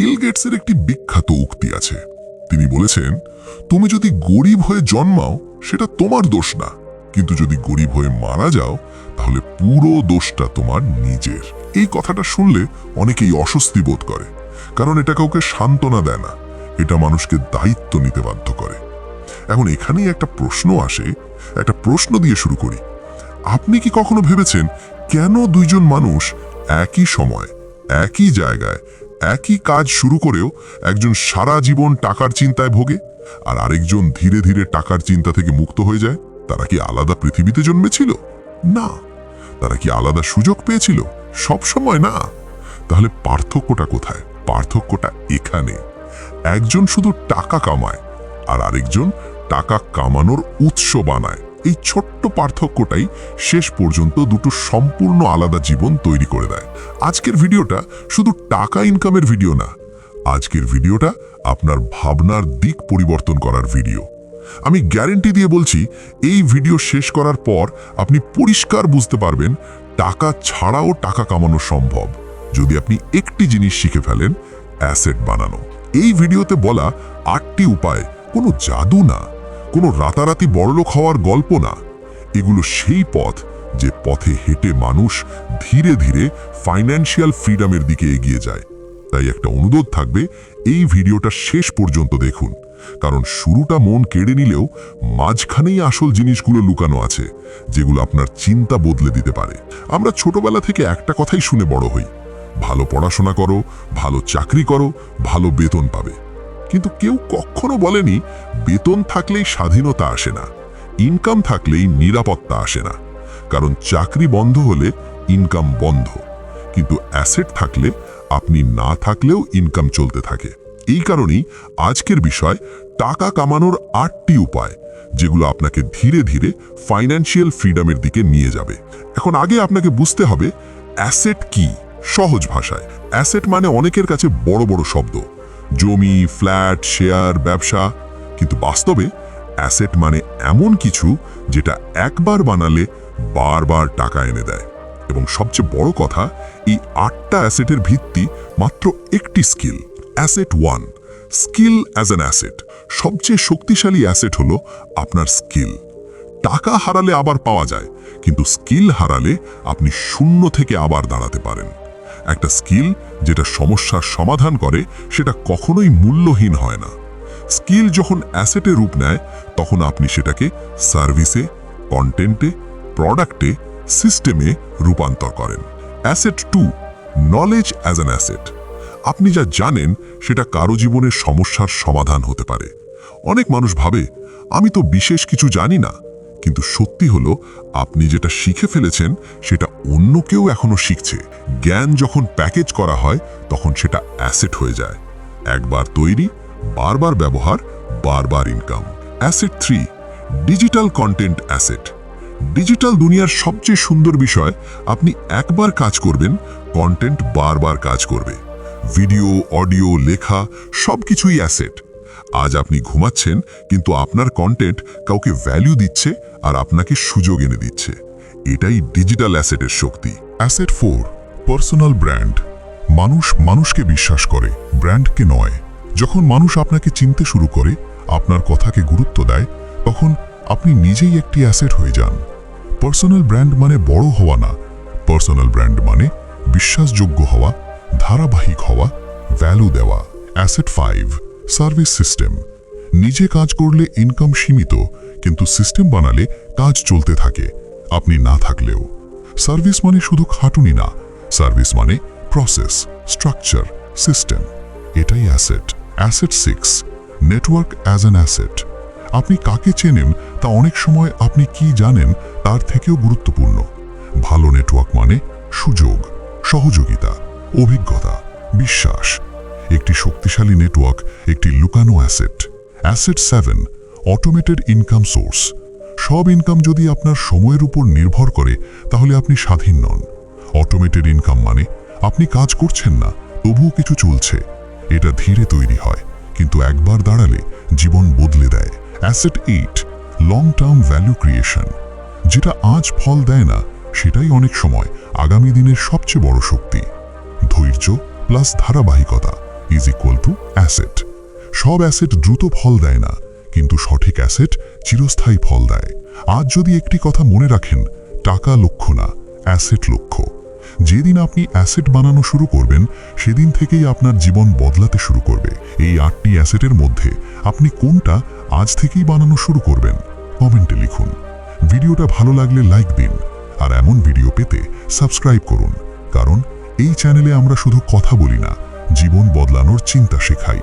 বিল গেটসের একটি বিখ্যাত উক্তি আছে। তিনি বলেছেন, তুমি যদি গরিব হয়ে জন্মাও সেটা তোমার দোষ না, কিন্তু যদি গরিব হয়ে মারা যাও তাহলে পুরো দোষটা তোমার নিজের। এই কথাটা শুনলে অনেকেই অস্বস্তি বোধ করে, কারণ এটা কাউকে সান্ত্বনা দেয় না, এটা মানুষকে দায়িত্ব নিতে বাধ্য করে। এখন এখানেই একটা প্রশ্ন আসে, একটা প্রশ্ন দিয়ে শুরু করি। আপনি কি কখনো ভেবেছেন কেন দুইজন মানুষ একই সময় একই জায়গায় একই কাজ শুরু করেও একজন সারা জীবন টাকার চিন্তায় ভোগে আর আরেকজন ধীরে ধীরে টাকার চিন্তা থেকে মুক্ত হয়ে যায়? তারা কি আলাদা পৃথিবীতে জন্মেছিল? না। তারা কি আলাদা সুযোগ পেয়েছিল? সব সময় না। তাহলে পার্থক্যটা কোথায়? পার্থক্যটা এখানে। একজন শুধু টাকা কামায় আর আরেকজন টাকা কামানোর উৎস বানায়। এই ছোট্ট পার্থক্যটাই শেষ পর্যন্ত দুটো সম্পূর্ণ আলাদা জীবন তৈরি করে দেয়। আজকের ভিডিওটা শুধু টাকা ইনকামের ভিডিও না, আজকের ভিডিওটা আপনার ভাবনার দিক পরিবর্তন করার ভিডিও। আমি গ্যারেন্টি দিয়ে বলছি, এই ভিডিও শেষ করার পর আপনি পরিষ্কার বুঝতে পারবেন টাকা ছাড়াও টাকা কামানো সম্ভব, যদি আপনি একটি জিনিস শিখে ফেলেন, অ্যাসেট বানানো। এই ভিডিওতে বলা 8টি উপায় কোনো জাদু না, কোনো রাতারাতি বড়লোক হওয়ার গল্প না। এগুলো সেই পথ যে পথে হেঁটে মানুষ ধীরে ধীরে ফাইন্যান্সিয়াল ফ্রিডমের দিকে এগিয়ে যায়। তাই একটা অনুরোধ থাকবে, এই ভিডিওটা শেষ পর্যন্ত দেখুন, কারণ শুরুটা মন কেড়ে নিলেও মাঝখানেই আসল জিনিসগুলো লুকানো আছে, যেগুলো আপনার চিন্তা বদলে দিতে পারে। আমরা ছোটবেলা থেকে একটা কথাই শুনে বড় হই, ভালো পড়াশোনা করো, ভালো চাকরি করো, ভালো বেতন পাবে। কিন্তু কেউ কখনো বলেনি বেতন থাকলেই স্বাধীনতা আসে না, ইনকাম থাকলেই নিরাপত্তা আসে না। কারণ চাকরি বন্ধ হলে ইনকাম বন্ধ, কিন্তু অ্যাসেট থাকলে আপনি না থাকলেও ইনকাম চলতে থাকে। এই কারণেই আজকের বিষয় টাকা কামানোর 8টি উপায়, যেগুলো আপনাকে ধীরে ধীরে ফাইন্যান্সিয়াল ফ্রিডমের দিকে নিয়ে যাবে। এখন আগে আপনাকে বুঝতে হবে অ্যাসেট কি। সহজ ভাষায়, অ্যাসেট মানে অনেকের কাছে বড় বড় শব্দ, জমি, ফ্ল্যাট, শেয়ার, ব্যবসা। কিন্তু বাস্তবে অ্যাসেট মানে এমন কিছু যেটা একবার বানালে বারবার টাকা এনে দেয়। এবং সবচেয়ে বড় কথা, এই 8টা অ্যাসেটের ভিত্তি মাত্র একটি skill. Asset 1, skill as an asset. সবচেয়ে শক্তিশালী অ্যাসেট হলো আপনার স্কিল। টাকা হারালে আবার পাওয়া যায়, কিন্তু স্কিল হারালে আপনি শূন্য থেকে আবার দাঁড়াতে পারেন। একটা স্কিল যেটা সমস্যার সমাধান করে, সেটা কখনোই মূল্যহীন হয় না। স্কিল যখন অ্যাসেটে রূপ নেয়, তখন আপনি সেটাকে সার্ভিসে, কন্টেন্টে, প্রোডাক্টে, সিস্টেমে রূপান্তর করেন। Asset 2, knowledge as an asset. আপনি যা জানেন সেটা কারো জীবনের সমস্যার সমাধান হতে পারে। অনেক মানুষ ভাবে, আমি তো বিশেষ কিছু জানি না, কিন্তু সত্যি হলো আপনি যেটা শিখে ফেলেছেন সেটা অন্য কেউ এখনো শিখছে। জ্ঞান যখন প্যাকেজ করা হয় তখন সেটা অ্যাসেট হয়ে যায়। একবার তৈরি, বারবার ব্যবহার, বারবার income. Asset 3, digital content asset. Digital দুনিয়ার সবচেয়ে সুন্দর বিষয়, আপনি একবার কাজ করবেন, কন্টেন্ট বারবার কাজ করবে। ভিডিও, অডিও, লেখা সবকিছুই অ্যাসেট। আজ আপনি ঘুমাচ্ছেন, কিন্তু আপনার কন্টেন্ট কাউকে ভ্যালু দিচ্ছে আর আপনাকে সুযোগ এনে দিচ্ছে। এটাই ডিজিটাল অ্যাসেটের শক্তি। Asset 4, personal brand. মানুষ মানুষকে বিশ্বাস করে, ব্র্যান্ডকে নয়। যখন মানুষ আপনাকে চিনতে শুরু করে, আপনার কথাকে গুরুত্ব দেয়, তখন আপনি নিজেই একটি অ্যাসেট হয়ে যান। পার্সোনাল ব্র্যান্ড মানে বড় হওয়া না, পার্সোনাল ব্র্যান্ড মানে বিশ্বাসযোগ্য হওয়া, ধারাবাহিক হওয়া, ভ্যালু দেওয়া। Asset 5, service system. নিজে কাজ করলে ইনকাম সীমিত, কিন্তু সিস্টেম বানালে কাজ চলতে থাকে, আপনি না থাকলেও। সার্ভিস মানে শুধু খাটুনি না, সার্ভিস মানে প্রসেস, স্ট্রাকচার, সিস্টেম। এটাই asset. Asset 6, network as an asset. আপনি কাকে চেনেন তা অনেক সময় আপনি কি জানেন তার থেকেও গুরুত্বপূর্ণ। ভালো নেটওয়ার্ক মানে সুযোগ, সহযোগিতা, অভিজ্ঞতা, বিশ্বাস। একটি শক্তিশালী নেটওয়ার্ক একটি লুকানো asset. Asset 7, automated income source. সব ইনকাম যদি আপনার সময়ের উপর নির্ভর করে, তাহলে আপনি স্বাধীন নন। অটোমেটেড ইনকাম মানে আপনি কাজ করছেন না, তবুও কিছু চলছে। এটা ধীরে তৈরি হয়, কিন্তু একবার দাঁড়ালে জীবন বদলে দেয়। Asset 8, long term value creation. যেটা আজ ফল দেয় না, সেটাই অনেক সময় আগামী দিনের সবচেয়ে বড় শক্তি। ধৈর্য প্লাস ধারাবাহিকতা, ইজ ইকুয়াল টু অ্যাসেট। সব অ্যাসেট দ্রুত ফল দেয় না, কিন্তু সঠিক অ্যাসেট চিরস্থায়ী ফল দেয়। আজ যদি একটি কথা মনে রাখেন, টাকা লক্ষ্য না, অ্যাসেট লক্ষ্য। যেদিন আপনি অ্যাসেট বানানো শুরু করবেন, সেদিন থেকেই আপনার জীবন বদলাতে শুরু করবে। এই 8টি অ্যাসেটের মধ্যে আপনি কোনটা আজ থেকেই বানানো শুরু করবেন? কমেন্টে লিখুন। ভিডিওটা ভালো লাগলে লাইক দিন, আর এমন ভিডিও পেতে সাবস্ক্রাইব করুন। কারণ এই চ্যানেলে আমরা শুধু কথা বলি না, জীবন বদলানোর চিন্তা শেখাই।